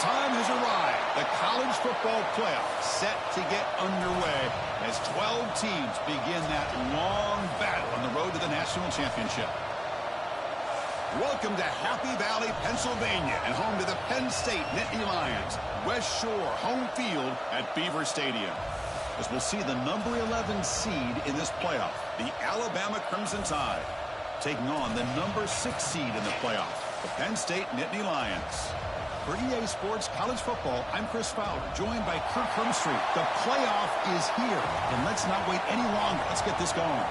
time has arrived. The college football playoff set to get underway as 12 teams begin that long battle on the road to the national championship. Welcome to Happy Valley, Pennsylvania, and home to the Penn State Nittany Lions. West Shore home field at Beaver Stadium. As we'll see the number 11 seed in this playoff, the Alabama Crimson Tide, taking on the number 6 seed in the playoff, the Penn State Nittany Lions. For EA Sports College Football, I'm Chris Fowler, joined by Kirk Hermstreet. The playoff is here, and let's not wait any longer. Let's get this going.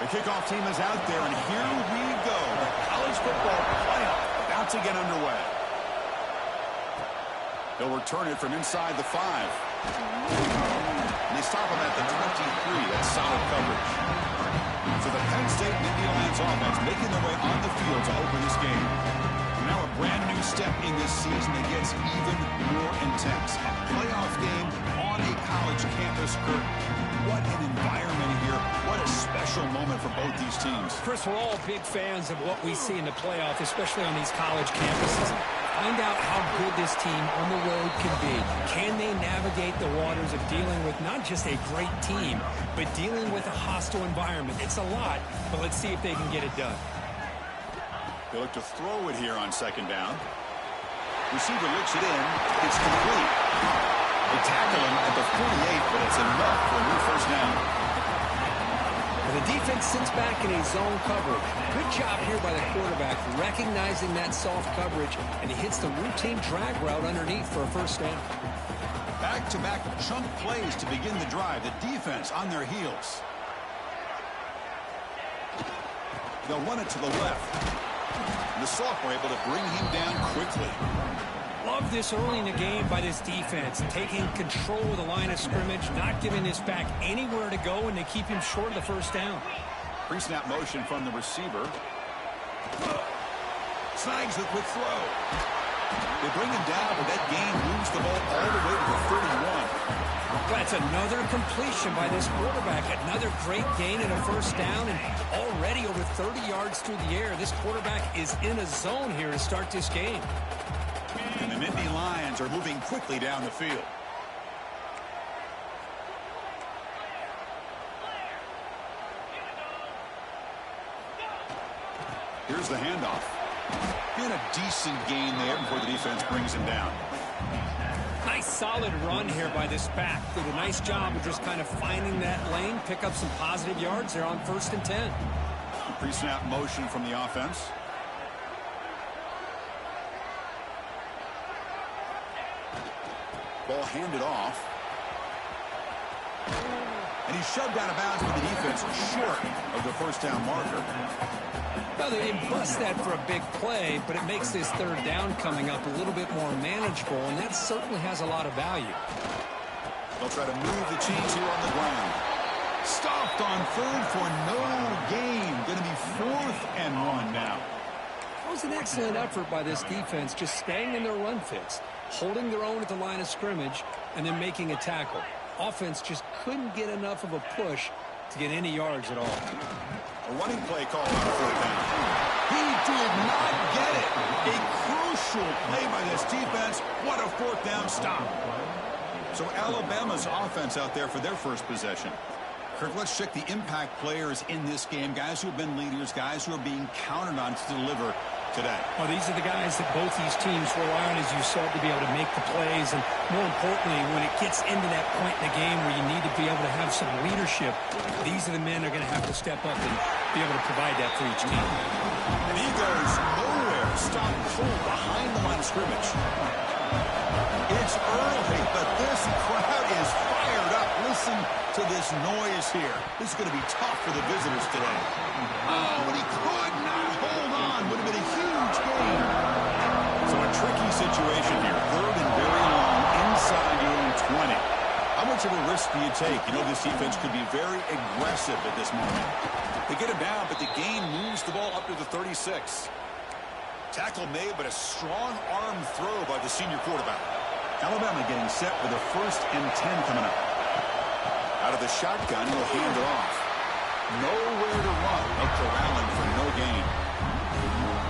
The kickoff team is out there, and here we go. The college football playoff about to get underway. They'll return it from inside the 5. And they stop him at the 23. That's solid coverage. So the Penn State Nittany Lions offense making their way on the field to open this game. Now a brand new step in this season that gets even more intense. A playoff game on a college campus, Kirk. What an environment here. What a special moment for both these teams. Chris, we're all big fans of what we see in the playoff, especially on these college campuses. Find out how good this team on the road can be. Can they navigate the waters of dealing with not just a great team, but dealing with a hostile environment? It's a lot, but let's see if they can get it done. They look to throw it here on second down. Receiver looks it in. It's complete. They tackle him at the 48, but it's enough for a new first down. And the defense sits back in a zone coverage. Good job here by the quarterback, recognizing that soft coverage, and he hits the routine drag route underneath for a first down. Back-to-back chunk plays to begin the drive. The defense on their heels. They'll run it to the left. The sophomore able to bring him down quickly. Love this early in the game by this defense, taking control of the line of scrimmage, not giving this back anywhere to go, and they keep him short of the first down. Pre-snap motion from the receiver. Snags the quick throw. They bring him down, but that gain moves the ball all the way to the 31. That's another completion by this quarterback. Another great gain and a first down, and already over 30 yards through the air. This quarterback is in a zone here to start this game. And the Nittany Lions are moving quickly down the field. Here's the handoff. And a decent gain there before the defense brings him down. Nice solid run here by this back. Did a nice job of just kind of finding that lane, pick up some positive yards there on 1st and 10. Pre-snap motion from the offense. Ball handed off. And he's shoved out of bounds by the defense short of the first down marker. Well, they didn't bust that for a big play, but it makes this third down coming up a little bit more manageable, and that certainly has a lot of value. They'll try to move the chains here on the ground. Stopped on 3rd for no gain. Going to be 4th and 1 now. That was an excellent effort by this defense, just staying in their run fits, holding their own at the line of scrimmage, and then making a tackle. Offense just couldn't get enough of a push to get any yards at all. A running play called on 4th down. He did not get it. A crucial play by this defense. What a 4th down stop. So Alabama's offense out there for their first possession. Kirk, let's check the impact players in this game. Guys who have been leaders, guys who are being counted on to deliver today. Well, these are the guys that both these teams rely on, as you said, to be able to make the plays. And more importantly, when it gets into that point in the game where you need to be able to have some leadership, these are the men that are going to have to step up and be able to provide that for each team. And he goes nowhere. Stop cold behind the line of scrimmage. It's early, but this crowd is fired up. Listen to this noise here. This is going to be tough for the visitors today. Oh, and he could not hold on. Would have been a huge gain. So a tricky situation here. 3rd and very long inside your own 20. How much of a risk do you take? You know this defense could be very aggressive at this moment. They get him down, but the gain moves the ball up to the 36. Tackle made, but a strong arm throw by the senior quarterback. Alabama getting set with a 1st and 10 coming up. Out of the shotgun, he'll hand it off. Nowhere to run. No corralling for no gain.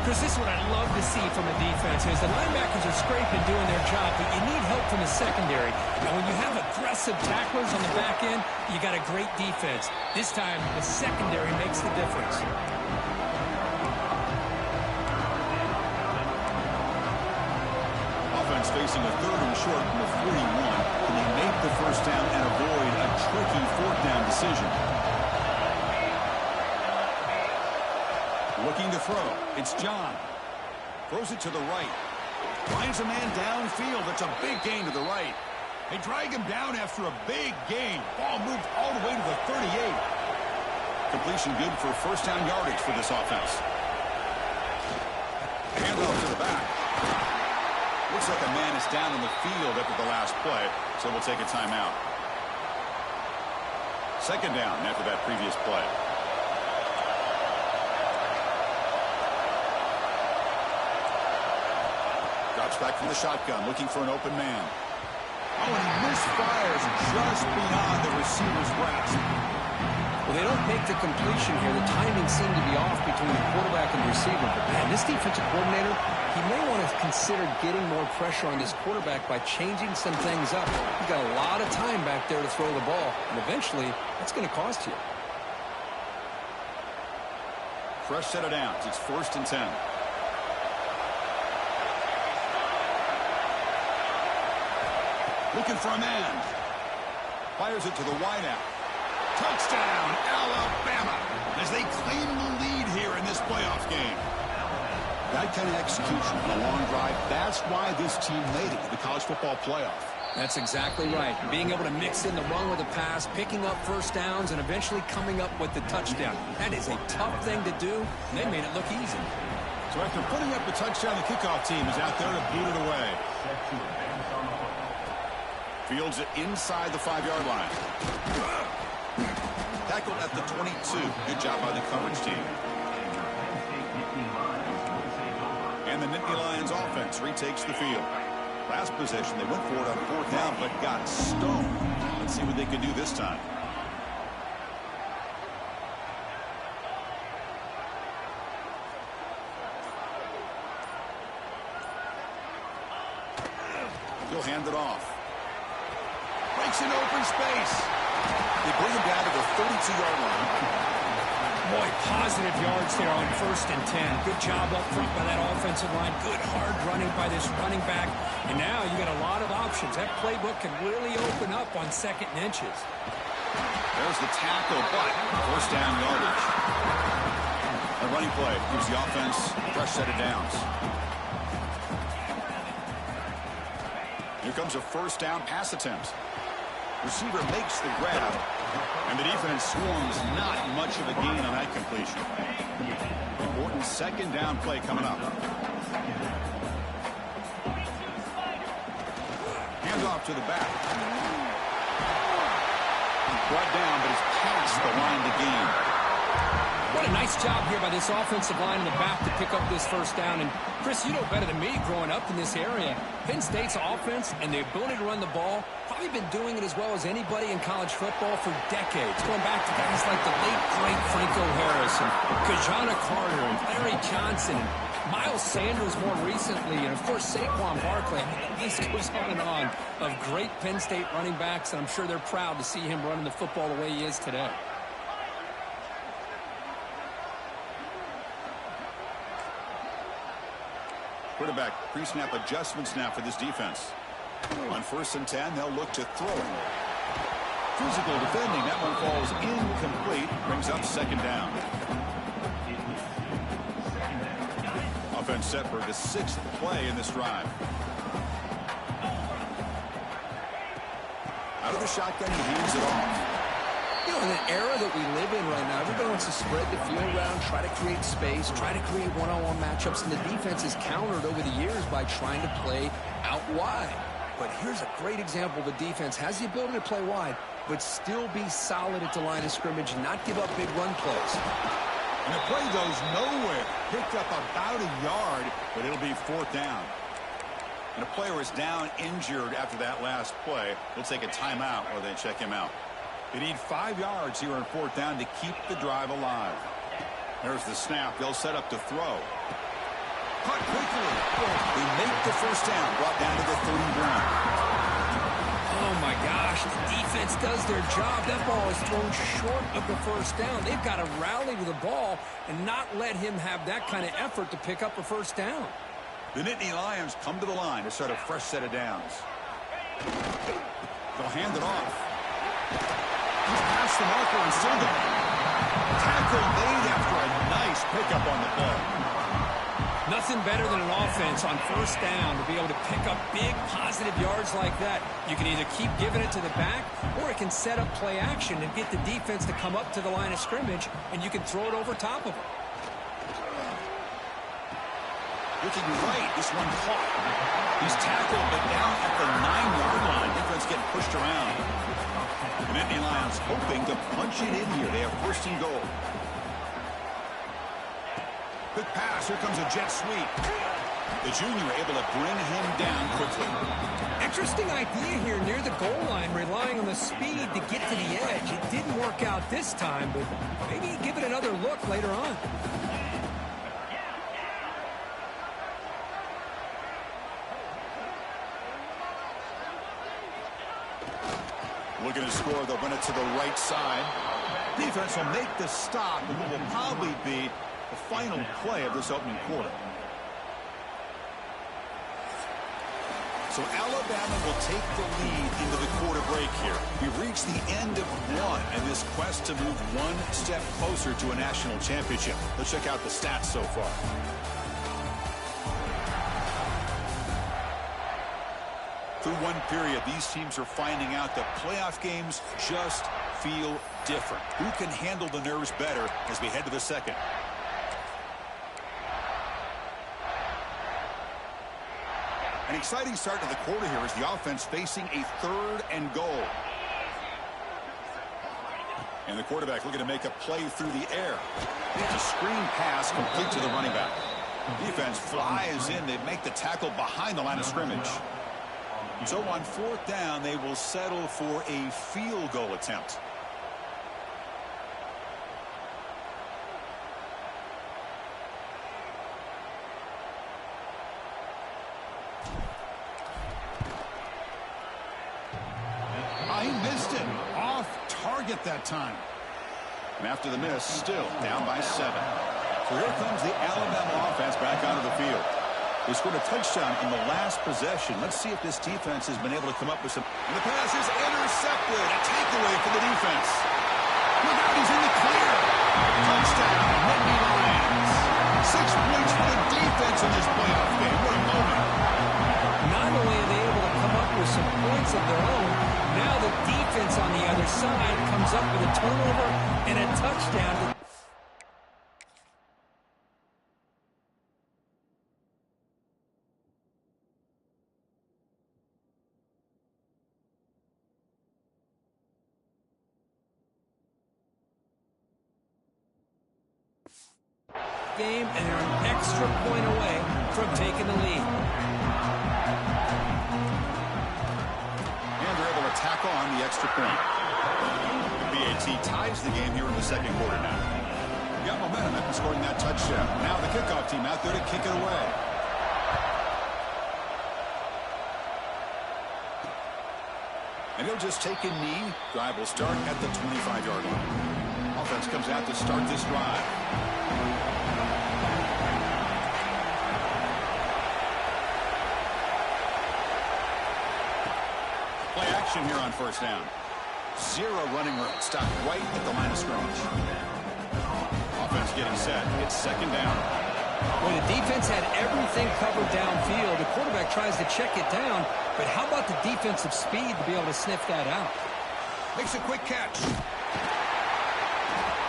Chris, this is what I'd love to see from a defense is the linebackers are scraping doing their job, but you need help from the secondary. And when you have aggressive tacklers on the back end, you got a great defense. This time, the secondary makes the difference. Offense facing a 3rd and short from the 41. Can they make the 1st down and avoid a tricky 4th down decision? Looking to throw. It's John. Throws it to the right. Finds a man downfield. It's a big gain to the right. They drag him down after a big gain. Ball moved all the way to the 38. Completion good for 1st down yardage for this offense. Handoff to the back. Looks like a man is down on the field after the last play, so we'll take a timeout. 2nd down after that previous play. Drops back from the shotgun, looking for an open man. Oh, and he misfires just beyond the receiver's grasp. Well, they don't make the completion here. The timing seemed to be off between the quarterback and the receiver. But, man, this defensive coordinator, he may want to consider getting more pressure on this quarterback by changing some things up. He's got a lot of time back there to throw the ball, and eventually that's going to cost you. Fresh set of downs. It's 1st and 10. Looking for a man. Fires it to the wideout. Touchdown, Alabama, as they claim the lead here in this playoff game. That kind of execution on a long drive, that's why this team made it to the college football playoff. That's exactly right. Being able to mix in the run with the pass, picking up 1st downs, and eventually coming up with the touchdown. That is a tough thing to do, and they made it look easy. So after putting up the touchdown, the kickoff team is out there to boot it away. Fields it inside the 5-yard line. Tackled at the 22. Good job by the coverage team. And the Nittany Lions offense retakes the field. Last possession, they went for it on 4th down, but got stoned. Let's see what they can do this time. He'll hand it off. Breaks in open space. They bring him down to the 32-yard line. Boy, positive yards there on 1st and 10. Good job up front by that offensive line. Good hard running by this running back. And now you got a lot of options. That playbook can really open up on 2nd and inches. There's the tackle, but 1st down yardage. A running play gives the offense a fresh set of downs. Here comes a 1st down pass attempt. Receiver makes the grab, and the defense swarms not much of a gain on that completion. Important 2nd down play coming up. Hands off to the back. Brought down, but it's past the line to gain. What a nice job here by this offensive line in the back to pick up this 1st down. And, Chris, you know better than me growing up in this area. Penn State's offense and the ability to run the ball, probably been doing it as well as anybody in college football for decades. Going back to guys like the late, great Franco Harris and Kajana Carter and Larry Johnson and Miles Sanders more recently, and, of course, Saquon Barkley. I mean, the list goes on and on of great Penn State running backs, and I'm sure they're proud to see him running the football the way he is today. Quarterback pre-snap adjustments now for this defense. On 1st and 10, they'll look to throw it. Physical defending. That one falls incomplete. Brings up 2nd down. Offense set for the 6th play in this drive. Out of the shotgun, he hands it off. You know, in an era that we live in right now, everybody wants to spread the field around, try to create space, try to create one-on-one matchups, and the defense is countered over the years by trying to play out wide. But here's a great example of a defense has the ability to play wide, but still be solid at the line of scrimmage and not give up big run plays. And the play goes nowhere. Picked up about a yard, but it'll be 4th down. And a player is down injured after that last play. They'll take a timeout or they check him out. They need 5 yards here on 4th down to keep the drive alive. There's the snap. They'll set up to throw. Caught quickly. They make the first down. Brought down to the 31. Oh, my gosh. The defense does their job. That ball is thrown short of the first down. They've got to rally to the ball and not let him have that kind of effort to pick up a first down. The Nittany Lions come to the line to start a fresh set of downs. They'll hand it off. He's past the marker and still there. Tackle made after a nice pickup on the play. Nothing better than an offense on first down to be able to pick up big positive yards like that. You can either keep giving it to the back, or it can set up play action and get the defense to come up to the line of scrimmage, and you can throw it over top of them. Looking right, this one caught. He's tackled, but down at the 9-yard line. Defense getting pushed around. The Nittany Lions hoping to punch it in here. They have 1st and goal. Quick pass. Here comes a jet sweep. The junior able to bring him down quickly. Interesting idea here near the goal line, relying on the speed to get to the edge. It didn't work out this time, but maybe give it another look later on. Looking to score, they'll run it to the right side. Defense will make the stop, and it will probably be the final play of this opening quarter. So Alabama will take the lead into the quarter break here. We've reached the end of one in this quest to move one step closer to a national championship. Let's check out the stats so far. Through one period, these teams are finding out that playoff games just feel different. Who can handle the nerves better as we head to the second? An exciting start to the quarter here as the offense facing a 3rd and goal. And the quarterback looking to make a play through the air. It's a screen pass complete to the running back. Defense flies in. They make the tackle behind the line of scrimmage. So on 4th down, they will settle for a field goal attempt. He missed it. Off target that time. And after the miss, still down by 7. So here comes the Alabama offense back onto the field. They scored a touchdown in the last possession. Let's see if this defense has been able to come up with some. And the pass is intercepted. A takeaway for the defense. Look out, he's in the clear. Touchdown, Nittany Lions. 6 points for the defense in this playoff game. What a moment. Not only are they able to come up with some points of their own, now the defense on the other side comes up with a turnover and a touchdown. Game, and they're an extra point away from taking the lead. And they're able to tackle on the extra point. The BAT ties the game here in the second quarter now. Got momentum after scoring that touchdown. Now the kickoff team out there to kick it away. And he'll just take a knee. Drive will start at the 25-yard line. Offense comes out to start this drive. Play action here on 1st down. 0 running room. Stopped right at the line of scrimmage. Offense getting set. It's 2nd down. Well, the defense had everything covered downfield. The quarterback tries to check it down, but how about the defensive speed to be able to sniff that out? Makes a quick catch.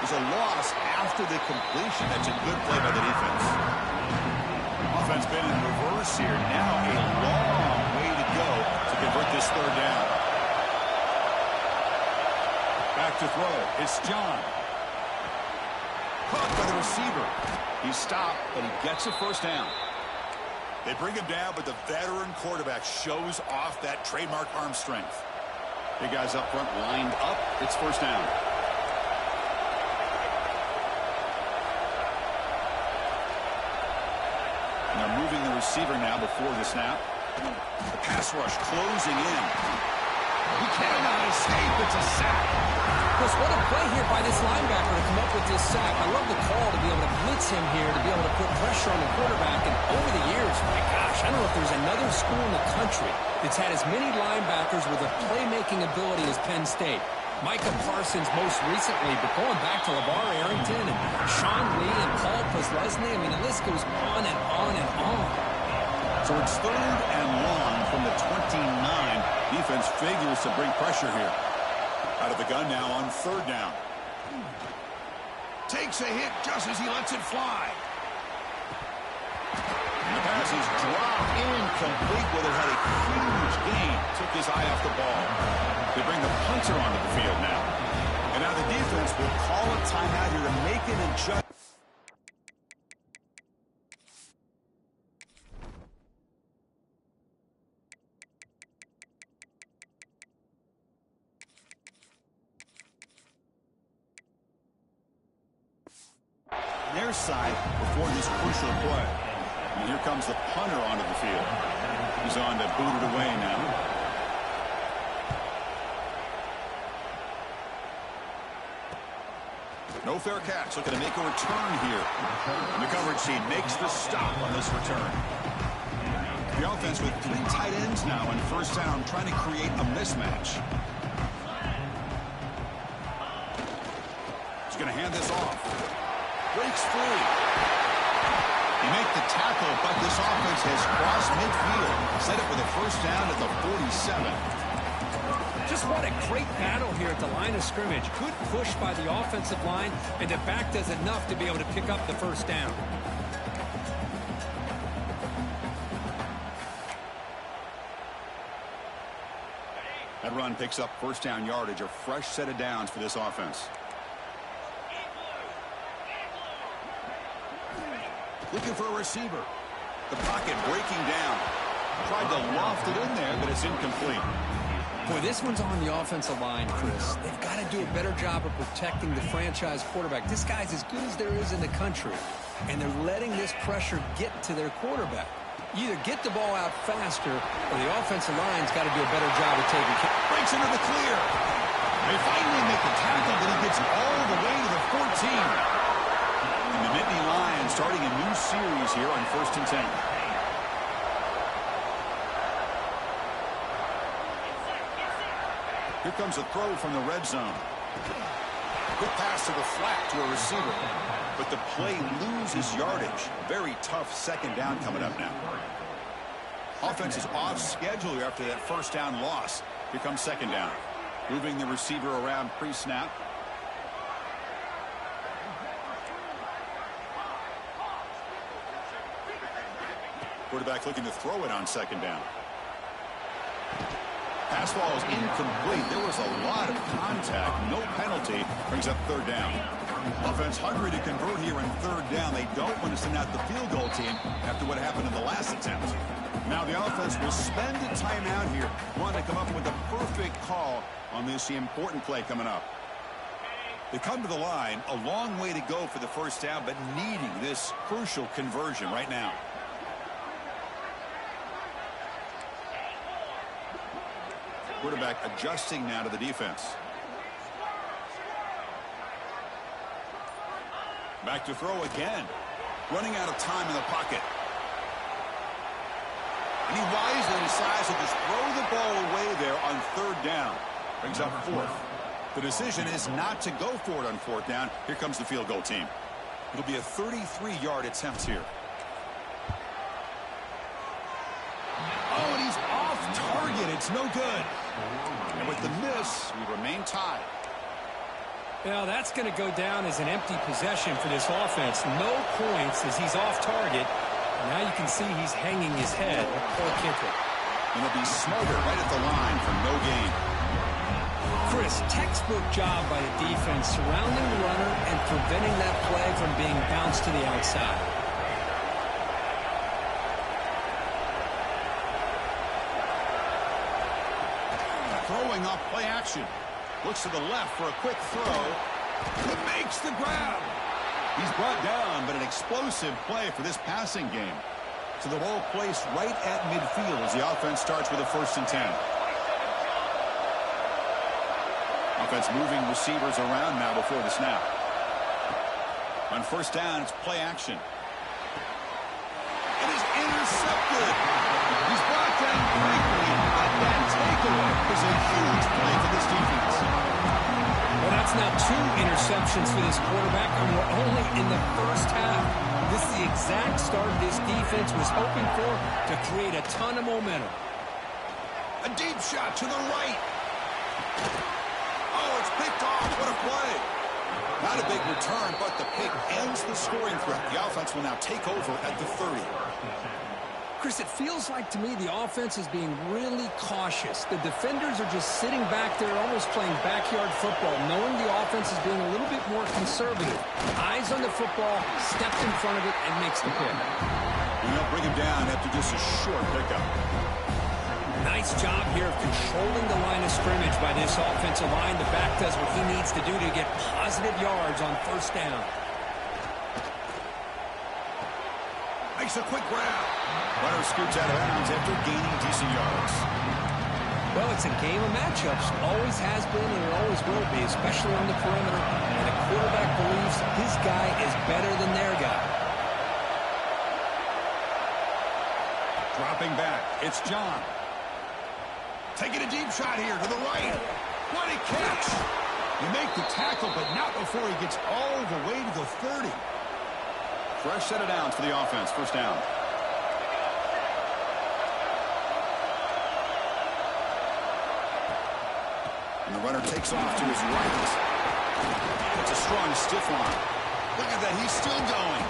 There's a loss after the completion. That's a good play by the defense. Offense been in reverse here. Now a long way to go to convert this 3rd down. It's John. Caught by the receiver. He's stopped, but he gets a first down. They bring him down, but the veteran quarterback shows off that trademark arm strength. Big guys up front lined up. It's first down. And they're moving the receiver now before the snap. The pass rush closing in. He cannot escape. It's a sack. Chris, what a play here by this linebacker to come up with this sack. I love the call to be able to blitz him here, to be able to put pressure on the quarterback. And over the years, my gosh, I don't know if there's another school in the country that's had as many linebackers with a playmaking ability as Penn State. Micah Parsons most recently, but going back to LeVar Arrington and Sean Lee and Paul Postlesny, I mean, the list goes on and on and on. So it's 3rd and long from the 29. Defense figures to bring pressure here. Out of the gun now on 3rd down. Takes a hit just as he lets it fly. And the pass is dropped incomplete. Well, they had a huge gain. Took his eye off the ball. They bring the punter onto the field now. And now the defense will call a timeout here to make an adjustment. Their side before this crucial play. And here comes the punter onto the field. He's on to boot it away now. No fair catch. Looking to make a return here. And the coverage team makes the stop on this return. The offense with 3 tight ends now on 1st down, trying to create a mismatch. He's going to hand this off. Breaks free. He make the tackle, but this offense has crossed midfield. Set up with a first down at the 47. Just what a great battle here at the line of scrimmage. Good push by the offensive line, and the back does enough to be able to pick up the first down. That run picks up first down yardage, a fresh set of downs for this offense. Looking for a receiver. The pocket breaking down. Tried to loft it in there, but it's incomplete. Boy, this one's on the offensive line, Chris. They've got to do a better job of protecting the franchise quarterback. This guy's as good as there is in the country, and they're letting this pressure get to their quarterback. Either get the ball out faster, or the offensive line's got to do a better job of taking care. Breaks into the clear. They finally make the tackle, but he gets all the way to the 14. And the Nittany Lions starting a new series here on 1st and 10. Here comes a throw from the red zone. Quick pass to the flat to a receiver. But the play loses yardage. Very tough 2nd down coming up now. Offense is off schedule here after that first down loss. Here comes 2nd down. Moving the receiver around pre-snap. Quarterback looking to throw it on 2nd down. Pass ball is incomplete. There was a lot of contact. No penalty. Brings up 3rd down. Offense hungry to convert here in 3rd down. They don't want to send out the field goal team after what happened in the last attempt. Now the offense will spend a timeout here. Want to come up with a perfect call on this important play coming up. They come to the line. A long way to go for the first down, but needing this crucial conversion right now. Quarterback adjusting now to the defense. Back to throw again. Running out of time in the pocket. And he wisely decides to just throw the ball away there on 3rd down. Brings up 4th. The decision is not to go for it on 4th down. Here comes the field goal team. It'll be a 33-yard attempt here. Oh, and he's off target. It's no good. And with the miss, we remain tied. Well, that's going to go down as an empty possession for this offense. No points as he's off target. Now you can see he's hanging his head. Poor kicker. And he'll be smarter right at the line for no gain. Chris, textbook job by the defense surrounding the runner and preventing that play from being bounced to the outside. Throwing off play action. Looks to the left for a quick throw. He makes the grab. He's brought down, but an explosive play for this passing game. So the ball placed right at midfield as the offense starts with a 1st and 10. Offense moving receivers around now before the snap. On 1st down, it's play action. It is intercepted. He's brought down quickly, but that takeaway is a huge play for this defense. Well, that's now 2 interceptions for this quarterback, and we're only in the 1st half. This is the exact start this defense was hoping for to create a ton of momentum. A deep shot to the right. Oh, it's picked off. What a play. Not a big return, but the pick ends the scoring threat. The offense will now take over at the 30. Chris, it feels like to me the offense is being really cautious. The defenders are just sitting back there almost playing backyard football, knowing the offense is being a little bit more conservative. Eyes on the football, steps in front of it, and makes the pick. They'll bring him down after just a short pickup. Nice job here of controlling the line of scrimmage by this offensive line. The back does what he needs to do to get positive yards on 1st down. Makes a quick grab. Runner scoots out of bounds after gaining decent yards. Well, it's a game of matchups. Always has been and it always will be, especially on the perimeter. And the quarterback believes his guy is better than their guy. Dropping back, it's John. Taking a deep shot here to the right. What a catch! You make the tackle, but not before he gets all the way to the 30. Fresh set of downs for the offense. 1st down. And the runner takes off to his right. It's a strong stiff arm. Look at that. He's still going.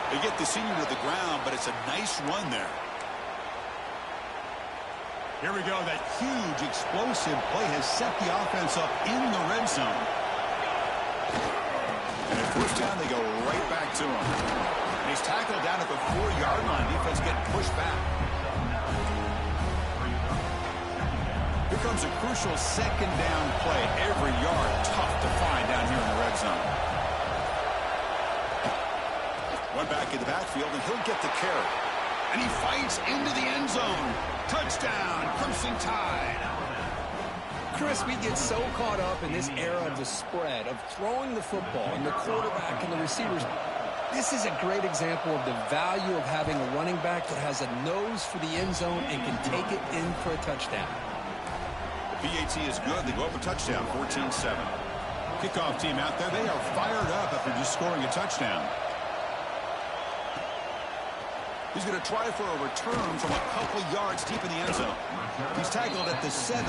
They get the senior to the ground, but it's a nice run there. Here we go. That huge explosive play has set the offense up in the red zone. And at 1st down, they go right back to him. And he's tackled down at the 4-yard line. Defense getting pushed back. Here comes a crucial 2nd down play. Every yard tough to find down here in the red zone. One back in the backfield, and he'll get the carry. And he fights into the end zone. Touchdown, Crimson Tide. Chris, we get so caught up in this era of the spread, of throwing the football, and the quarterback and the receivers. This is a great example of the value of having a running back that has a nose for the end zone and can take it in for a touchdown. The PAT is good. They go up a touchdown, 14-7. Kickoff team out there. They are fired up after just scoring a touchdown. He's going to try for a return from a couple yards deep in the end zone. He's tackled at the 17,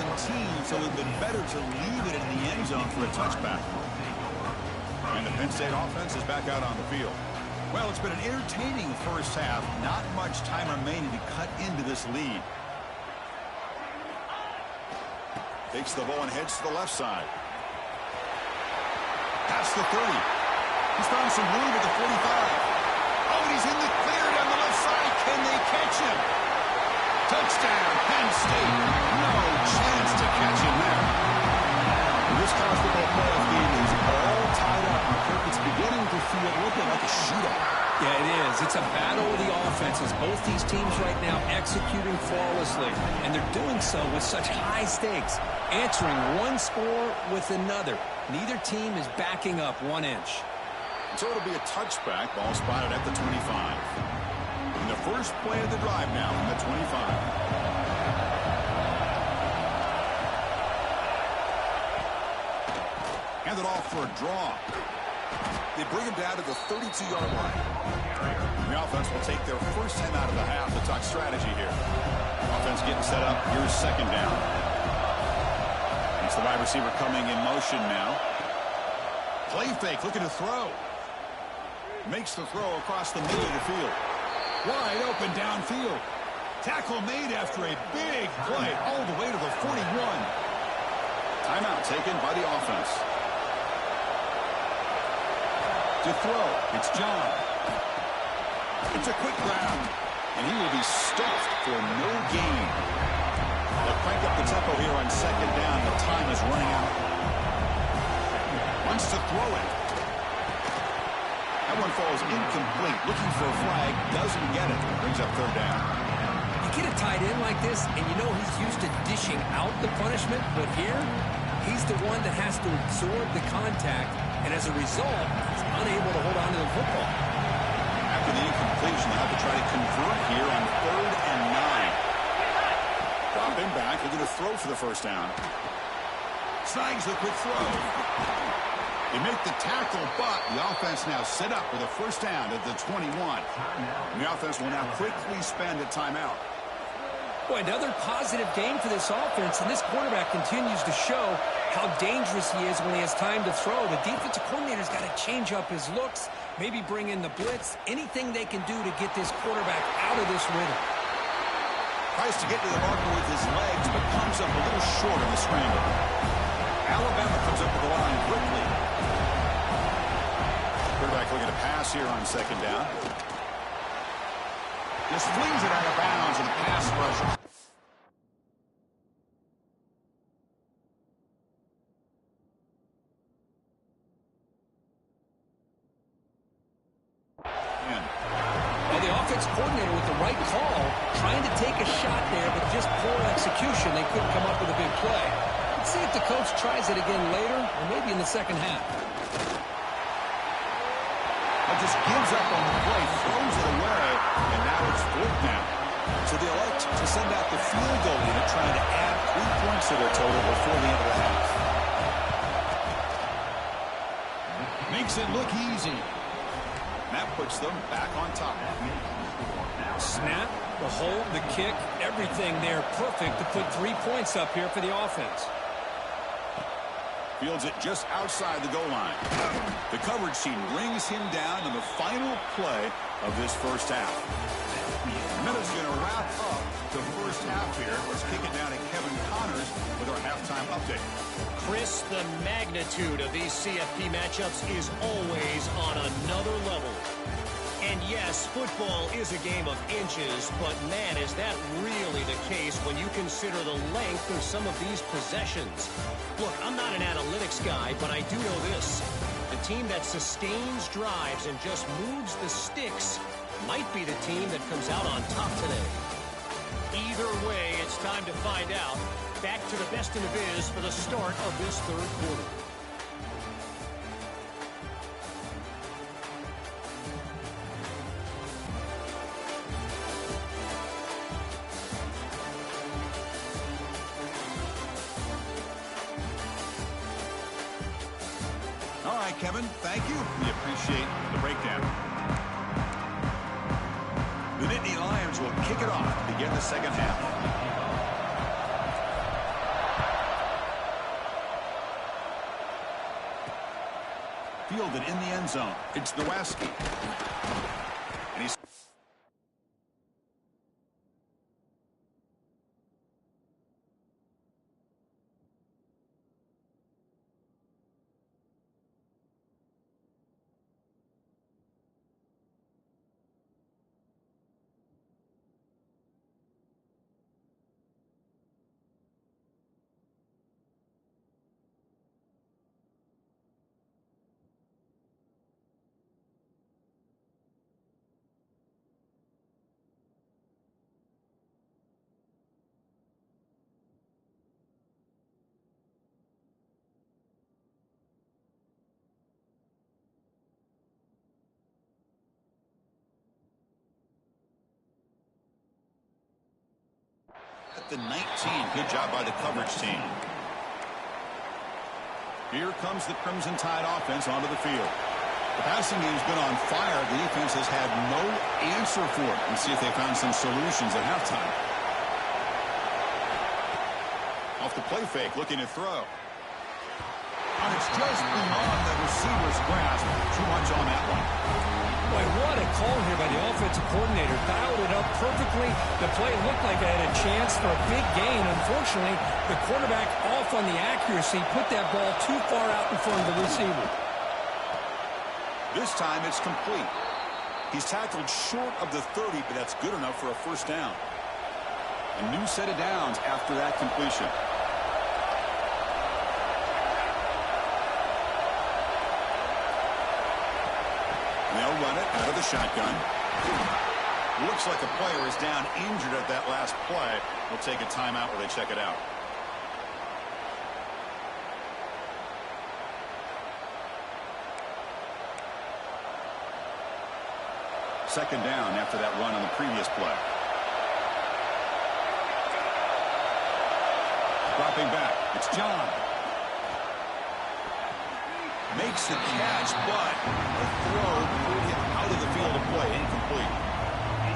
so it would have been better to leave it in the end zone for a touchback. And the Penn State offense is back out on the field. Well, it's been an entertaining 1st half. Not much time remaining to cut into this lead. Takes the ball and heads to the left side. Past the 30. He's found some room at the 45. Oh, and he's in the clear down the left side. Can they catch him? Touchdown, Penn State. No chance to catch him there. This college football playoff game is all tied up. It's beginning to feel a little bit like a shootout. Yeah, it is. It's a battle of the offenses. Both these teams right now executing flawlessly, and they're doing so with such high stakes, answering one score with another. Neither team is backing up 1 inch. So it'll be a touchback. Ball spotted at the 25. And the first play of the drive now from the 25. Hand it off for a draw. They bring him down to the 32-yard line. The offense will take their first time out of the half to talk strategy here. Offense getting set up. Here's 2nd down. It's the wide receiver coming in motion now. Play fake, looking to throw. Makes the throw across the middle of the field. Wide open downfield. Tackle made after a big play all the way to the 41. Timeout taken by the offense. To throw, it's John. It's a quick grab, and he will be stuffed for no gain. They'll crank up the tempo here on second down. The time is running out. Wants to throw it. That one falls incomplete. Looking for a flag, doesn't get it. Brings up third down. You get a tight end like this, and you know he's used to dishing out the punishment, but here, he's the one that has to absorb the contact, and as a result, he's unable to hold on to the football. After the incompletion, they'll have to try to convert here on 3rd and 9. Drop him back, looking to throw for the first down. Snags the quick throw. They make the tackle, but the offense now set up with a first down at the 21. And the offense will now quickly spend a timeout. Boy, another positive game for this offense, and this quarterback continues to show how dangerous he is when he has time to throw. The defensive coordinator's got to change up his looks, maybe bring in the blitz, anything they can do to get this quarterback out of this rhythm. Tries to get to the marker with his legs, but comes up a little short on the scramble. Alabama comes up with the line quickly. Quarterback looking to pass here on second down. Just flings it out of bounds and pass rush. Well, the offense coordinator with the right call, trying to take a shot there, but just poor execution. They couldn't come up with a big play. Let's see if the coach tries it again later, or maybe in the second half. Just gives up on the play, throws it away, and now it's 4th down. So they elect to send out the field goal unit, trying to add 3 points to their total before the end of the half. Makes it look easy. That puts them back on top. Snap, the hold, the kick, everything there perfect to put 3 points up here for the offense. Fields it just outside the goal line. The coverage team brings him down in the final play of this first half. The Minutes going to wrap up the first half here. Let's kick it down to Kevin Connors with our halftime update. Chris, the magnitude of these CFP matchups is always on another level. And yes, football is a game of inches, but man, is that really the case when you consider the length of some of these possessions. Look, I'm not an analytics guy, but I do know this. The team that sustains drives and just moves the sticks might be the team that comes out on top today. Either way, it's time to find out. Back to the best in the biz for the start of this third quarter. All right, Kevin, thank you. We appreciate the breakdown. The Nittany Lions will kick it off to begin the second half. Fielded in the end zone. It's Nowinski. And he's... At the 19. Good job by the coverage team. Here comes the Crimson Tide offense onto the field. The passing game's been on fire. The defense has had no answer for it. Let's see if they found some solutions at halftime. Off the play fake, looking to throw. And it's just beyond the receiver's grasp. Too much on that one. Boy, what a call here by the offensive coordinator. Dialed it up perfectly. The play looked like it had a chance for a big gain. Unfortunately, the quarterback off on the accuracy, put that ball too far out in front of the receiver. This time it's complete. He's tackled short of the 30, but that's good enough for a first down. A new set of downs after that completion. They'll run it out of the shotgun. Looks like a player is down injured at that last play. We'll take a timeout while they check it out. Second down after that run on the previous play. Dropping back. It's John. Makes the catch, but the throw pulled him out of the field of play. Incomplete.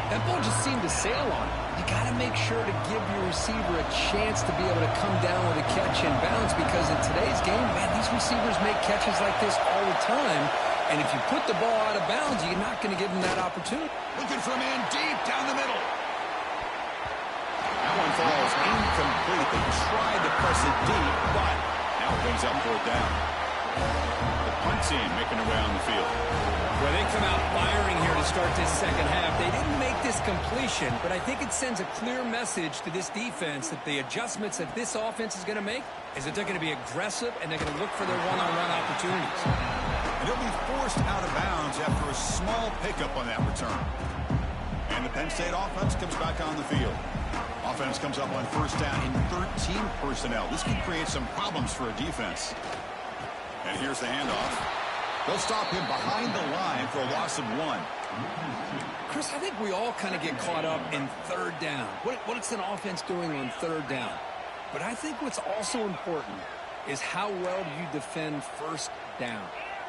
That ball just seemed to sail on it. You got to make sure to give your receiver a chance to be able to come down with a catch and bounce, because in today's game, man, these receivers make catches like this all the time. And if you put the ball out of bounds, you're not going to give them that opportunity. Looking for a man deep down the middle. That one falls incomplete. They tried to press it deep, but now it brings up fourth down. The punt team making their way on the field. Well, they come out firing here to start this second half. They didn't make this completion, but I think it sends a clear message to this defense that the adjustments that this offense is going to make is that they're going to be aggressive and they're going to look for their one-on-one opportunities. And he'll be forced out of bounds after a small pickup on that return. And the Penn State offense comes back on the field. Offense comes up on first down in 13 personnel. This can create some problems for a defense. And here's the handoff. They'll stop him behind the line for a loss of 1. Chris, I think we all kind of get caught up in third down. What's an offense doing on third down? But I think what's also important is how well do you defend first down.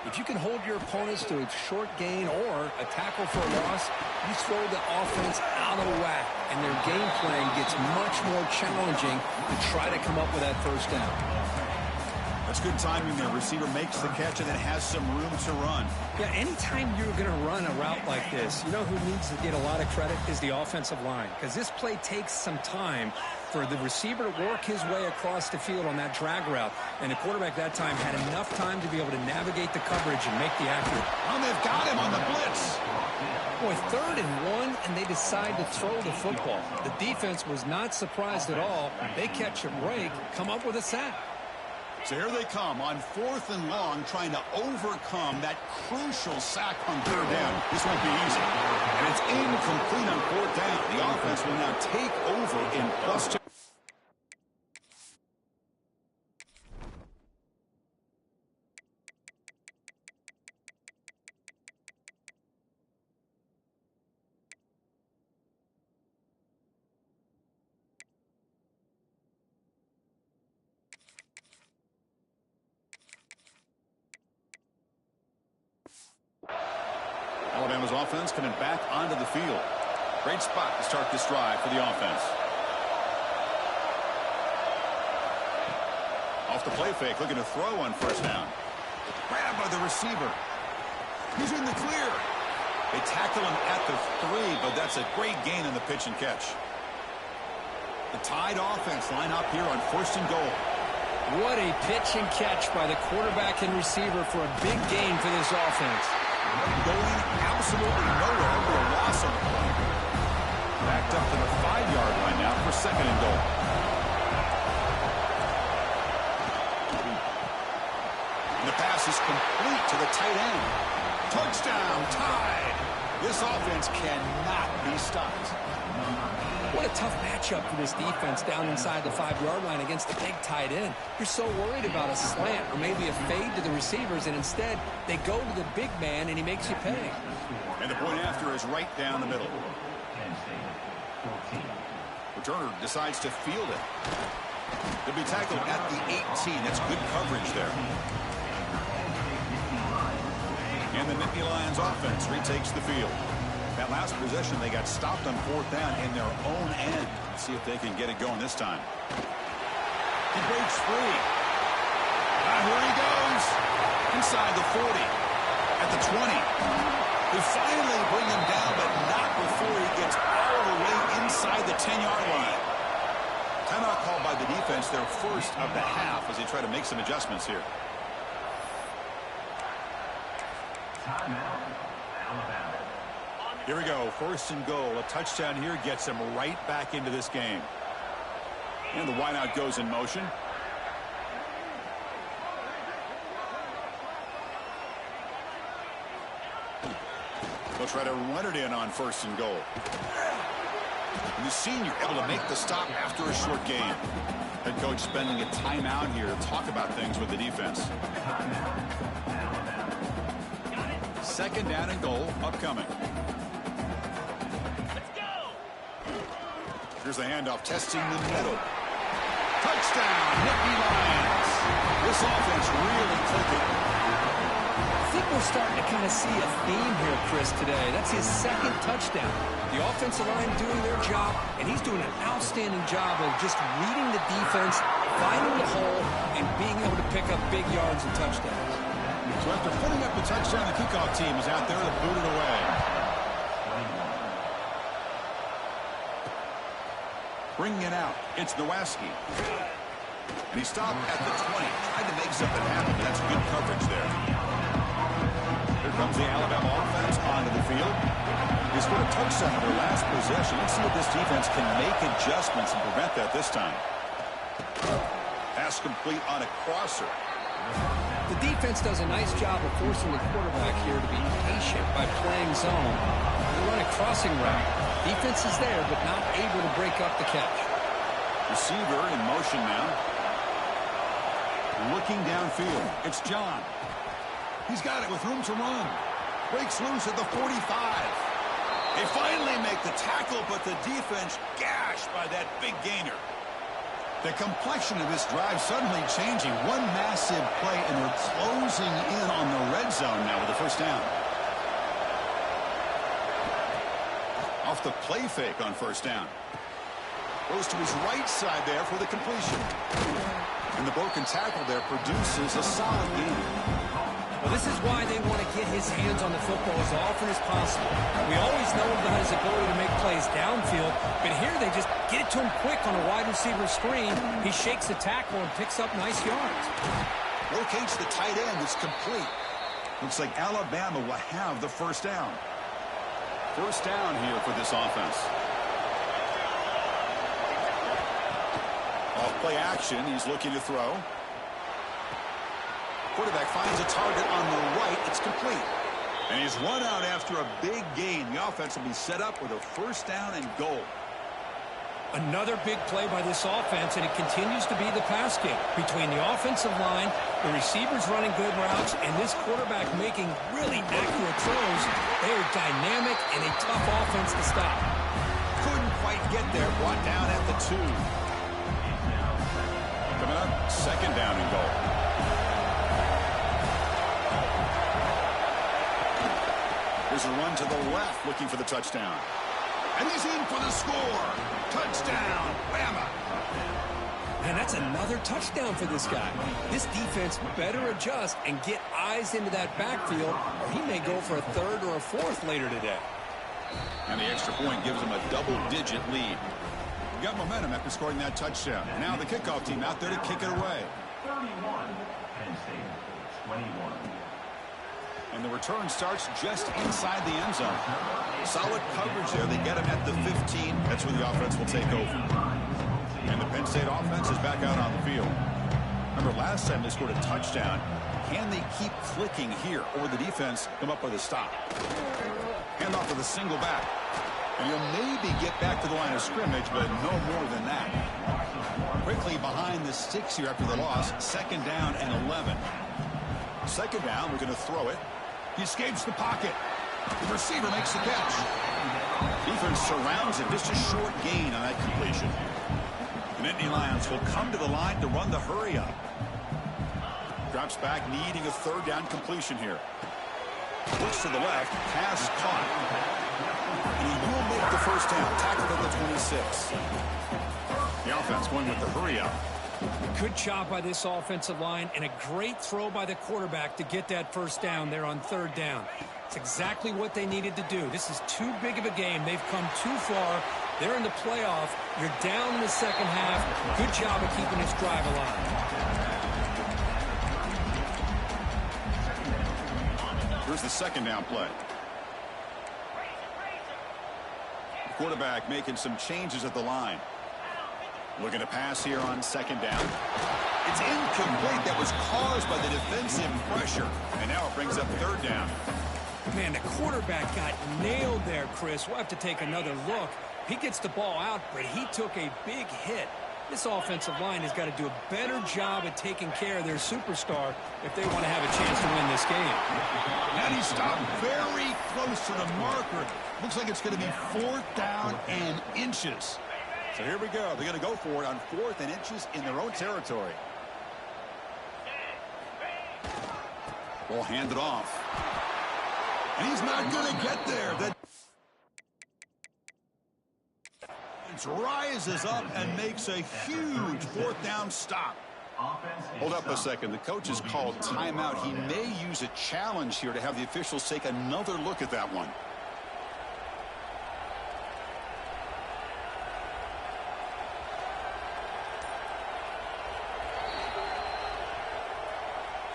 If you can hold your opponents to a short gain or a tackle for a loss, you throw the offense out of whack, and their game plan gets much more challenging to try to come up with that first down. That's good timing there. Receiver makes the catch and then has some room to run. Yeah, anytime you're going to run a route like this, you know who needs to get a lot of credit is the offensive line, because this play takes some time for the receiver to work his way across the field on that drag route. And the quarterback that time had enough time to be able to navigate the coverage and make the accurate. Oh, they've got him on the blitz. Boy, 3rd and 1, and they decide to throw the football. The defense was not surprised at all. They catch a break, come up with a sack. So here they come on 4th and long, trying to overcome that crucial sack on 3rd down. This won't be easy. And it's incomplete on 4th down. The offense will now take over in +2. Alabama's offense coming back onto the field. Great spot to start this drive for the offense. Off the play fake, looking to throw on first down. Grabbed by the receiver. He's in the clear. They tackle him at the 3, but that's a great gain in the pitch and catch. The Tide offense line up here on 1st and goal. What a pitch and catch by the quarterback and receiver for a big gain for this offense. Going absolutely nowhere for a loss on the play. Backed up to the 5-yard line now for 2nd and goal. And the pass is complete to the tight end. Touchdown, Tide. This offense cannot be stopped. What a tough matchup for this defense down inside the 5-yard line against the big tight end. You're so worried about a slant or maybe a fade to the receivers, and instead they go to the big man and he makes you pay. And the point after is right down the middle. Returner decides to field it. They'll be tackled at the 18. That's good coverage there. And the Nittany Lions offense retakes the field. That last possession, they got stopped on 4th down in their own end. Let's see if they can get it going this time. He breaks free. Here he goes. Inside the 40. At the 20. They finally bring him down, but not before he gets all the way inside the 10-yard line. Timeout called by the defense, their first of the half, as they try to make some adjustments here. Here we go, first and goal. A touchdown here gets them right back into this game. And the wideout goes in motion. They'll try to run it in on first and goal. And the senior able to make the stop after a short game. Head coach spending a timeout here to talk about things with the defense. Second down and goal upcoming. Let's go! Here's the handoff, testing the middle. Touchdown, Nittany Lions. This offense really clicking. I think we're starting to kind of see a theme here, Chris, today. That's his second touchdown. The offensive line doing their job, and he's doing an outstanding job of just reading the defense, finding the hole, and being able to pick up big yards and touchdowns. So after putting up the touchdown, the kickoff team is out there to boot it away. Bringing it out, it's Nowakowski. And he stopped at the 20. Tried to make something happen, but that's good coverage there. Here comes the Alabama offense onto the field. They scored a touchdown on their last possession. Let's see if this defense can make adjustments and prevent that this time. Pass complete on a crosser. The defense does a nice job of forcing the quarterback here to be patient by playing zone. They run a crossing route. Defense is there, but not able to break up the catch. Receiver in motion now. Looking downfield. It's John. He's got it with room to run. Breaks loose at the 45. They finally make the tackle, but the defense gashed by that big gainer. The complexion of this drive suddenly changing. One massive play, and they're closing in on the red zone now with the first down. Off the play fake on first down. Goes to his right side there for the completion. And the broken tackle there produces a solid gain. Well, this is why they want to get his hands on the football as often as possible. We always know about his ability to make plays downfield, but here they just get it to him quick on a wide receiver screen. He shakes the tackle and picks up nice yards. Locates the tight end. It's complete. Looks like Alabama will have the first down. First down here for this offense. Off play action. He's looking to throw. Quarterback finds a target on the right. It's complete. And he's run out after a big gain. The offense will be set up with a first down and goal. Another big play by this offense, and it continues to be the pass game. Between the offensive line, the receivers running good routes, and this quarterback making really accurate throws, they are dynamic and a tough offense to stop. Couldn't quite get there. Brought down at the 2. Coming up, second down and goal. There's a run to the left, looking for the touchdown. And he's in for the score. Touchdown, Bama. And that's another touchdown for this guy. This defense better adjust and get eyes into that backfield, or he may go for a third or a fourth later today. And the extra point gives him a double-digit lead. We got momentum after scoring that touchdown. Now the kickoff team out there to kick it away. 31, Penn State, 21. And the return starts just inside the end zone. Solid coverage there. They get him at the 15. That's where the offense will take over. And the Penn State offense is back out on the field. Remember, last time they scored a touchdown. Can they keep clicking here, or will the defense come up with a stop? Hand off with a single back. And he'll maybe get back to the line of scrimmage, but no more than that. Quickly behind the sticks here after the loss. Second down and 11. Second down, we're going to throw it. He escapes the pocket. The receiver makes the catch. Defense surrounds him. Just a short gain on that completion. The Nittany Lions will come to the line to run the hurry up. Drops back, needing a third down completion here. Looks to the left. Pass caught. And he will make the first down. Tackled at the 26. The offense going with the hurry up. Good job by this offensive line and a great throw by the quarterback to get that first down there on third down. It's exactly what they needed to do. This is too big of a game. They've come too far. They're in the playoff. You're down in the second half. Good job of keeping this drive alive. Here's the second down play. The quarterback making some changes at the line. Looking to pass here on second down. It's incomplete. That was caused by the defensive pressure. And now it brings up third down. Man, the quarterback got nailed there, Chris. We'll have to take another look. He gets the ball out, but he took a big hit. This offensive line has got to do a better job at taking care of their superstar if they want to have a chance to win this game. And he stopped very close to the marker. Looks like it's going to be 4th down and inches. So here we go. They're going to go for it on 4th and inches in their own territory. Ball handed off. And he's not going to get there. The rises up and makes a huge 4th down stop. Hold up a second. The coach has called timeout. He may use a challenge here to have the officials take another look at that one.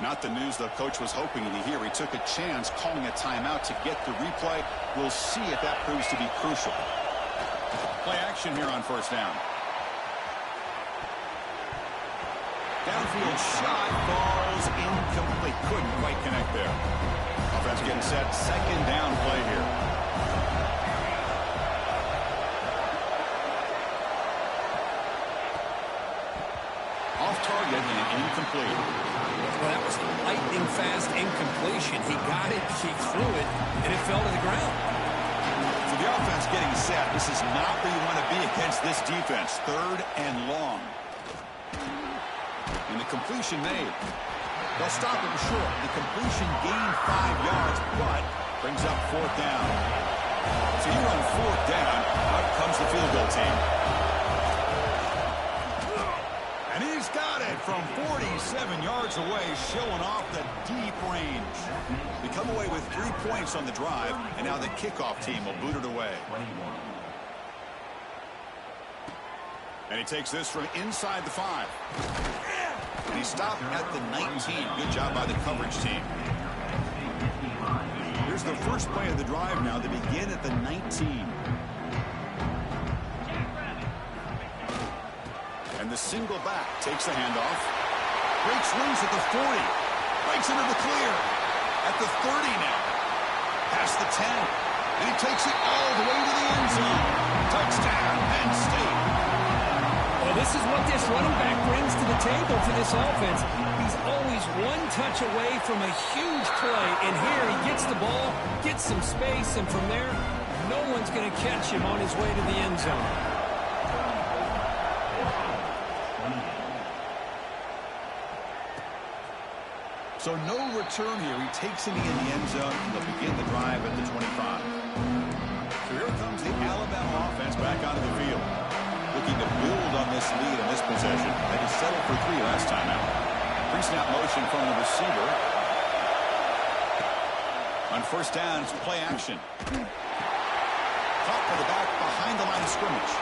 Not the news the coach was hoping to hear. He took a chance calling a timeout to get the replay. We'll see if that proves to be crucial. Play action here on first down. Downfield shot falls incomplete. Couldn't quite connect there. Offense getting set. Second down play here. Off target and incomplete. Well, that was a lightning-fast incompletion. He got it, he threw it, and it fell to the ground. So the offense getting set. This is not where you want to be against this defense. 3rd and long. And the completion made. They'll stop him short. The completion gained 5 yards, but brings up 4th down. So here on 4th down, out comes the field goal team. And he's got it from 47 yards away, showing off the deep range. They come away with 3 points on the drive, and now the kickoff team will boot it away. And he takes this from inside the 5. And he stopped at the 19. Good job by the coverage team. Here's the first play of the drive now. They begin at the 19. And the single back takes the handoff. Breaks loose at the 40. Breaks into the clear. At the 30 now. Past the 10. And he takes it all the way to the end zone. Touchdown, Penn State. Well, this is what this running back brings to the table for this offense. He's always one touch away from a huge play. And here he gets the ball, gets some space, and from there, no one's going to catch him on his way to the end zone. So no return here. He takes it in the end zone. They'll begin the drive at the 25. So here comes the Alabama offense back onto the field. Looking to build on this lead in this possession. They just settled for 3 last time out. Pre-snap motion from the receiver. On first down, it's play action. Caught by the back behind the line of scrimmage.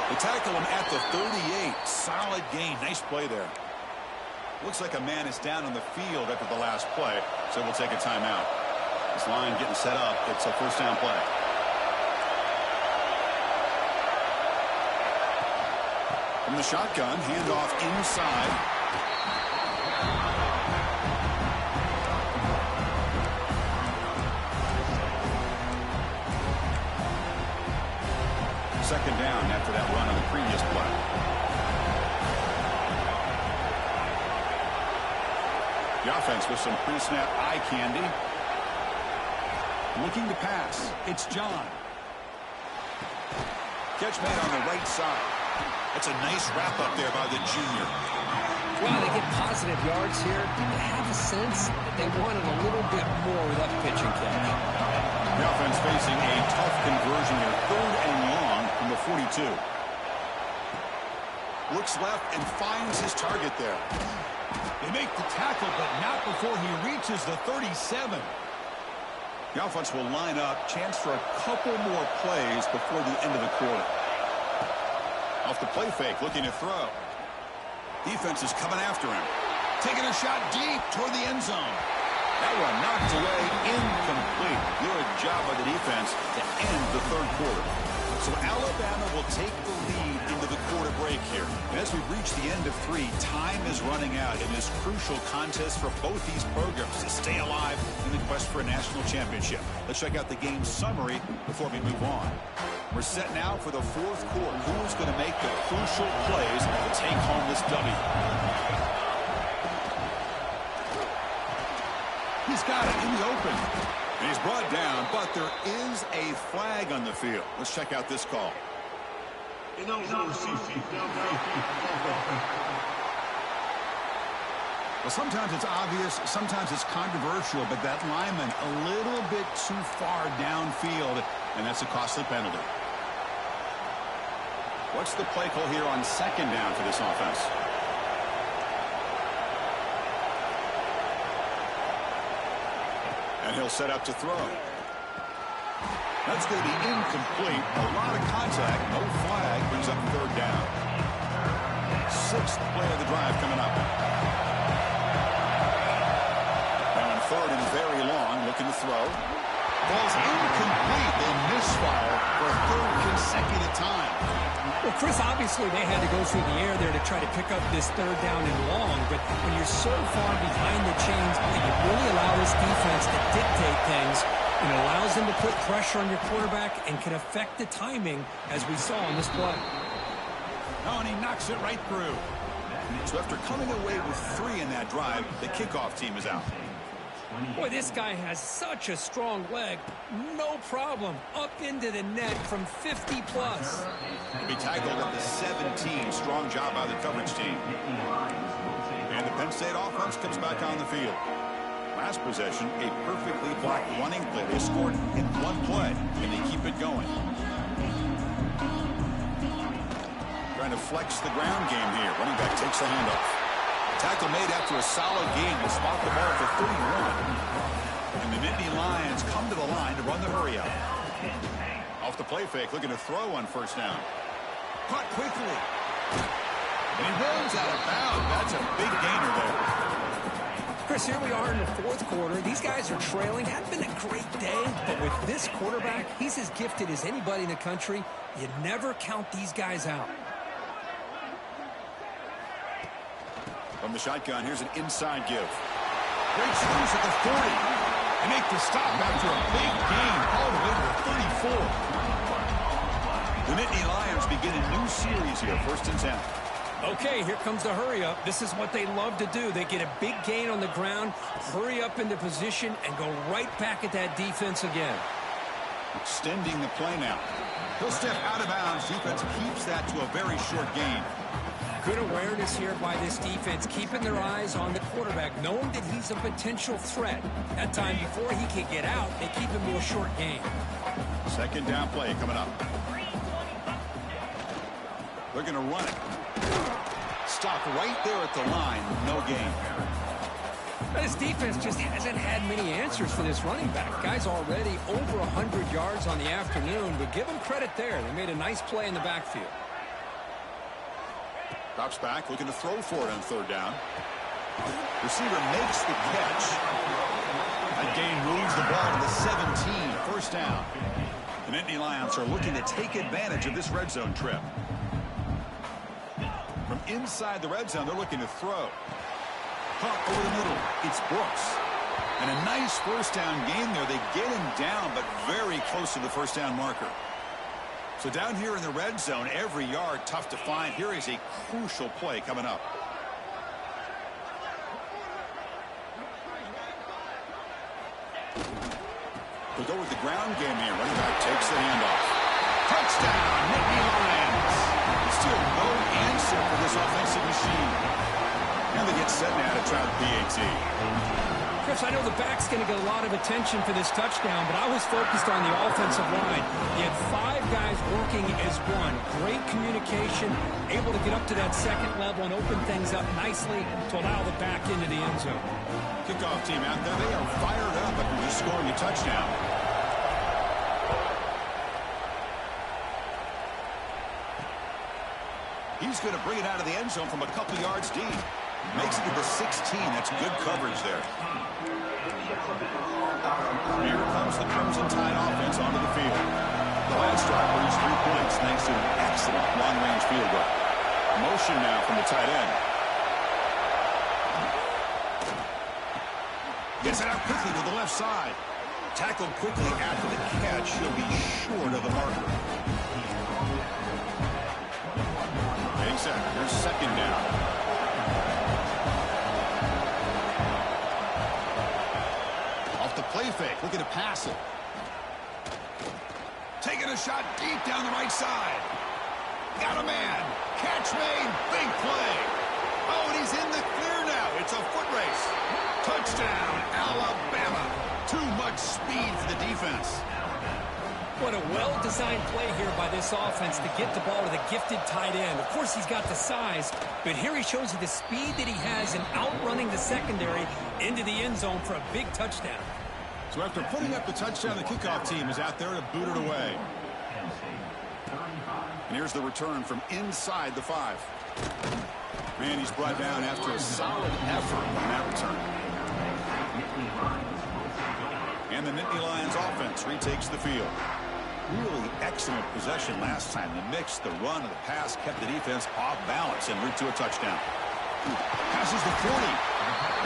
They tackle him at the 38. Solid gain. Nice play there. Looks like a man is down on the field after the last play, so we'll take a timeout. This line getting set up. It's a first down play. From the shotgun, handoff inside. Second down after that run on the previous play. The offense with some pre-snap eye candy. Looking to pass. It's John. Catch made on the right side. That's a nice wrap up there by the junior. Well, they get positive yards here. You have a sense that they wanted a little bit more with that pitch and catch. The offense facing a tough conversion here. 3rd and long from the 42. Looks left and finds his target there. They make the tackle, but not before he reaches the 37. The offense will line up. Chance for a couple more plays before the end of the quarter. Off the play fake, looking to throw. Defense is coming after him. Taking a shot deep toward the end zone. That one knocked away, incomplete. Good job by the defense to end the third quarter. So Alabama will take the lead into the quarter break here. And as we reach the end of 3, time is running out in this crucial contest for both these programs to stay alive in the quest for a national championship. Let's check out the game summary before we move on. We're set now for the fourth quarter. Who's going to make the crucial plays to take home this W? He's got it in the open. And he's brought down, but there is a flag on the field. Let's check out this call. Well, sometimes it's obvious, sometimes it's controversial, but that lineman a little bit too far downfield, and that's a costly penalty. What's the play call here on second down for this offense? And he'll set up to throw. That's going to be incomplete. A lot of contact. No flag. Brings up third down. 6th play of the drive coming up. Now on third and very long. Looking to throw. Ball's incomplete. They misfire for a third consecutive time. Well, Chris, obviously they had to go through the air there to try to pick up this third down and long, but when you're so far behind the chains, you really allow this defense to dictate things, and it allows them to put pressure on your quarterback and can affect the timing, as we saw on this play. Oh, and he knocks it right through. So after coming away with 3 in that drive, the kickoff team is out. Boy, this guy has such a strong leg. No problem. Up into the net from 50 plus. He'll be tackled at the 17. Strong job by the coverage team. And the Penn State offense comes back on the field. Last possession, a perfectly blocked running play. They scored in one play, and they keep it going. Trying to flex the ground game here. Running back takes the handoff. Tackle made after a solid game to spot the ball for 31. And the Nittany Lions come to the line to run the hurry up. Off the play fake, looking to throw on first down. Caught quickly. And he runs out of bounds. That's a big gainer there. Chris, here we are in the fourth quarter. These guys are trailing. Hadn't been a great day, but with this quarterback, he's as gifted as anybody in the country. You never count these guys out. From the shotgun, here's an inside give. Breaks loose at the 40. And make the stop after a big gain all the way to the 34. The Nittany Lions begin a new series here, 1st and 10. Okay, here comes the hurry up. This is what they love to do. They get a big gain on the ground, hurry up into position, and go right back at that defense again. Extending the play now. He'll step out of bounds. Defense keeps that to a very short gain. Good awareness here by this defense, keeping their eyes on the quarterback, knowing that he's a potential threat. That time before he can get out, they keep him to a short gain. Second down play coming up. They're going to run it. Stop right there at the line. No gain. This defense just hasn't had many answers for this running back. Guy's already over 100 yards on the afternoon, but give him credit there. They made a nice play in the backfield. Drops back, looking to throw for it on third down. Receiver makes the catch. That gain moves the ball to the 17. First down. The Nittany Lions are looking to take advantage of this red zone trip. From inside the red zone, they're looking to throw. Caught over the middle. It's Brooks. And a nice first down gain there. They get him down, but very close to the first down marker. So down here in the red zone, every yard tough to find. Here is a crucial play coming up. We'll go with the ground game here. Running back takes the handoff. Touchdown, Nittany Lions. Still no answer for this offensive machine. And they get set now to try the PAT. Chris, I know the back's going to get a lot of attention for this touchdown, but I was focused on the offensive line. You had 5 guys working as one. Great communication, able to get up to that second level and open things up nicely to allow the back into the end zone. Kickoff team out there, they are fired up after just scoring a touchdown. He's going to bring it out of the end zone from a couple yards deep. Makes it to the 16. That's good coverage there. Here comes the Crimson Tide offense onto the field. The last drive produced 3 points thanks to an excellent long-range field goal. Motion now from the tight end. Gets it out quickly to the left side. Tackled quickly after the catch. He'll be short of the marker. Here's second down. Off the play fake, looking to pass it. Taking a shot deep down the right side. Got a man. Catch made. Big play. Oh, and he's in the clear now. It's a foot race. Touchdown, Alabama. Too much speed for the defense. What a well-designed play here by this offense to get the ball to the gifted tight end. Of course, he's got the size, but here he shows you the speed that he has in outrunning the secondary into the end zone for a big touchdown. So after putting up the touchdown, the kickoff team is out there to boot it away. And here's the return from inside the 5. Man, he's brought down after a solid effort on that return. And the Nittany Lions offense retakes the field. Really excellent possession last time. The mix, the run, and the pass kept the defense off balance en route to a touchdown. Passes the 40.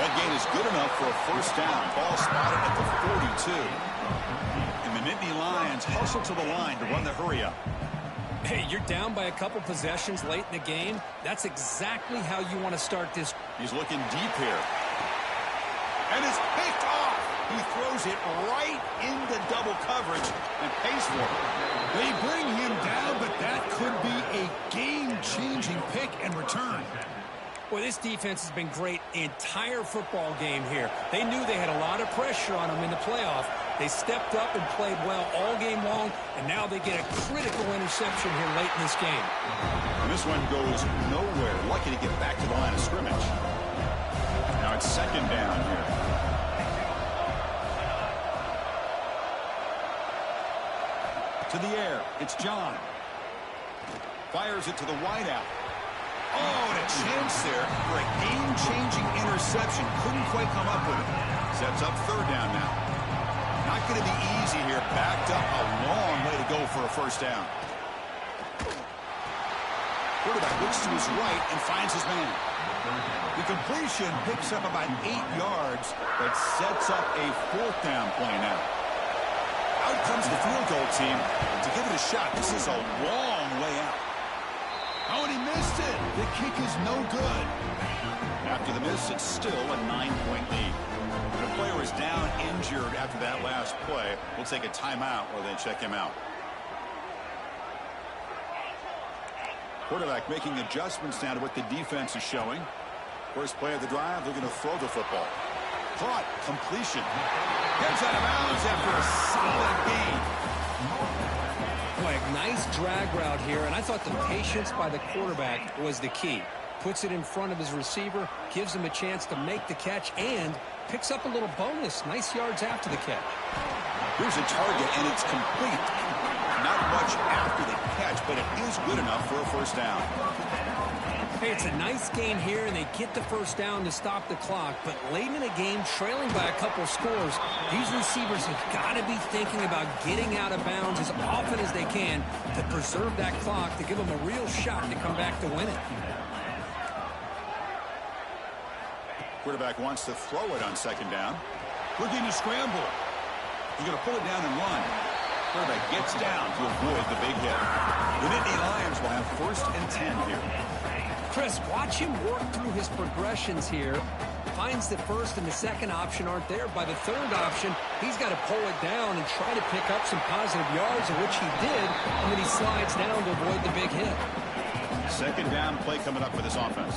That gain is good enough for a first down. Ball spotted at the 42. And the Nittany Lions hustle to the line to run the hurry up. Hey, you're down by a couple possessions late in the game. That's exactly how you want to start this. He's looking deep here. And it's picked off. He throws it right into double coverage and pays for it. They bring him down, but that could be a game-changing pick and return. Well, this defense has been great the entire football game here. They knew they had a lot of pressure on them in the playoff. They stepped up and played well all game long, and now they get a critical interception here late in this game. And this one goes nowhere. Lucky to get back to the line of scrimmage. Now it's second down here. To the air, it's John. Fires it to the wideout. Oh, and a chance there for a game-changing interception. Couldn't quite come up with it. Sets up third down now. Not going to be easy here. Backed up a long way to go for a first down. Quarterback looks to his right and finds his man. The completion picks up about 8 yards, but sets up a fourth down play now. Out comes the field goal team to give it a shot. This is a long way out. Oh, and he missed it. The kick is no good. After the miss, it's still a 9-point lead. The player is down injured after that last play. We'll take a timeout while they check him out. Quarterback making adjustments now to what the defense is showing. First play of the drive, they're going to throw the football. Caught, completion. Gets out of bounds after a solid gain. Boy, a nice drag route here, and I thought the patience by the quarterback was the key. Puts it in front of his receiver, gives him a chance to make the catch, and picks up a little bonus. Nice yards after the catch. Here's a target, and it's complete. Not much after the catch, but it is good enough for a first down. Hey, it's a nice gain here, and they get the first down to stop the clock. But late in the game, trailing by a couple scores, these receivers have got to be thinking about getting out of bounds as often as they can to preserve that clock, to give them a real shot to come back to win it. Quarterback wants to throw it on second down. Looking to scramble. He's going to pull it down and run. Quarterback gets down to avoid the big hit. The Nittany Lions will have first and 10 here. Chris, watch him work through his progressions here. Finds the first and the second option aren't there. By the third option, he's got to pull it down and try to pick up some positive yards, of which he did, and then he slides down to avoid the big hit. Second down play coming up for this offense.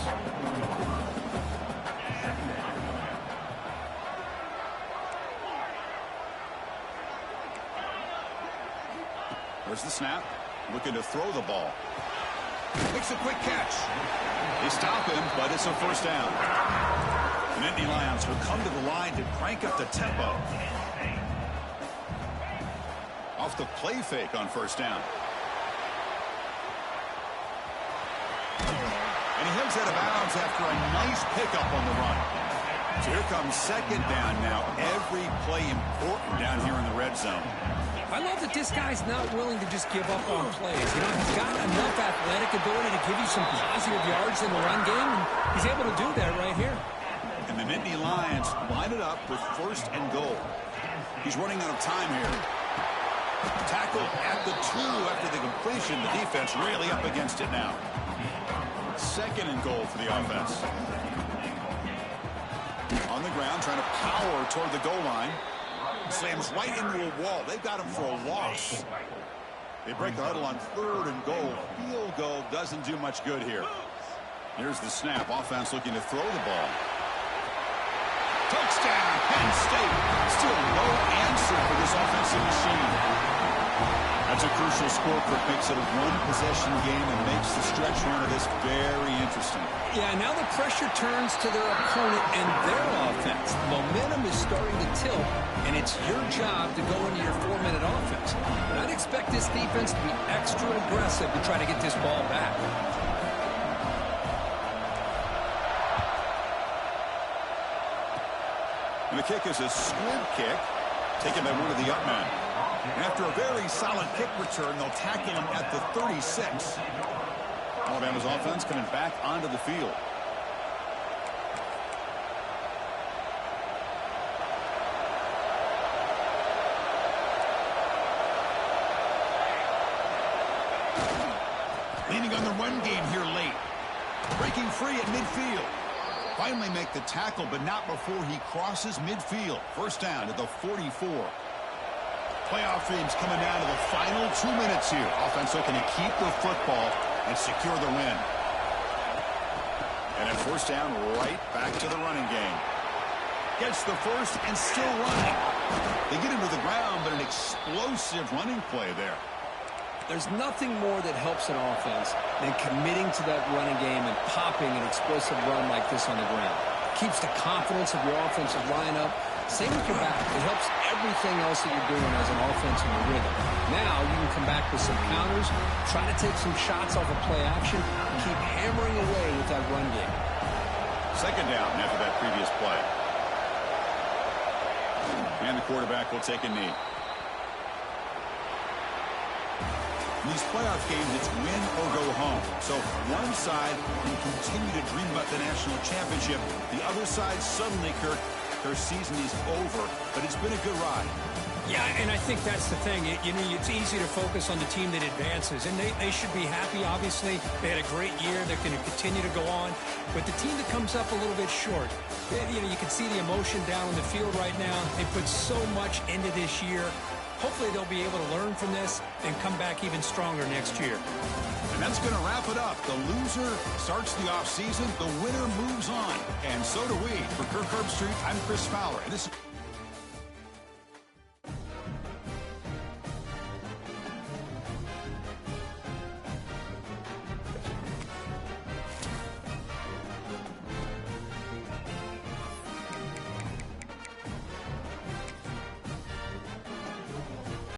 There's the snap. Looking to throw the ball. Makes a quick catch. They stop him, but it's a first down. The Nittany Lions will come to the line to crank up the tempo. Off the play fake on first down. And he heads out of bounds after a nice pickup on the run. So here comes second down now. Every play important down here in the red zone. I love that this guy's not willing to just give up on plays. You know, he's got enough athletic ability to give you some positive yards in the run game, and he's able to do that right here. And the Nittany Lions line it up with first and goal. He's running out of time here. Tackle at the 2 after the completion. The defense really up against it now. Second and goal for the offense. On the ground, trying to power toward the goal line. Slams right into a wall. They've got him for a loss. They break the huddle on third and goal. Field goal doesn't do much good here. Here's the snap. Offense looking to throw the ball. Touchdown, Penn State. Still no answer for this offensive machine. That's a crucial score for makes it a one-possession game and makes the stretch run of this very interesting. Yeah, now the pressure turns to their opponent and their offense. Momentum is starting to tilt, and it's your job to go into your 4-minute offense. But I'd expect this defense to be extra aggressive to try to get this ball back. And the kick is a squib kick, taken by one of the up men. And after a very solid kick return, they'll tackle him at the 36. Alabama's offense coming back onto the field. Leaning on the run game here late. Breaking free at midfield. Finally make the tackle, but not before he crosses midfield. First down at the 44. Playoff dreams coming down to the final 2 minutes here. Offense looking to keep the football and secure the win. And at first down, right back to the running game. Gets the first and still running. They get him to the ground, but an explosive running play there. There's nothing more that helps an offense than committing to that running game and popping an explosive run like this on the ground. Keeps the confidence of your offensive lineup. Same with your back. It helps everything else that you're doing as an offense in the rhythm. Now you can come back with some counters, try to take some shots off of play action, and keep hammering away with that run game. Second down after that previous play. And the quarterback will take a knee. In these playoff games, it's win or go home. So one side can continue to dream about the national championship. The other side suddenly, Kirk, their season is over, but it's been a good ride. Yeah, and I think that's the thing. You know, it's easy to focus on the team that advances, and they should be happy, obviously. They had a great year. They're going to continue to go on. But the team that comes up a little bit short, you know, you can see the emotion down on the field right now. They put so much into this year. Hopefully they'll be able to learn from this and come back even stronger next year. And that's going to wrap it up. The loser starts the offseason. The winner moves on. And so do we. For Kirk Herbstreit, I'm Chris Fowler. And this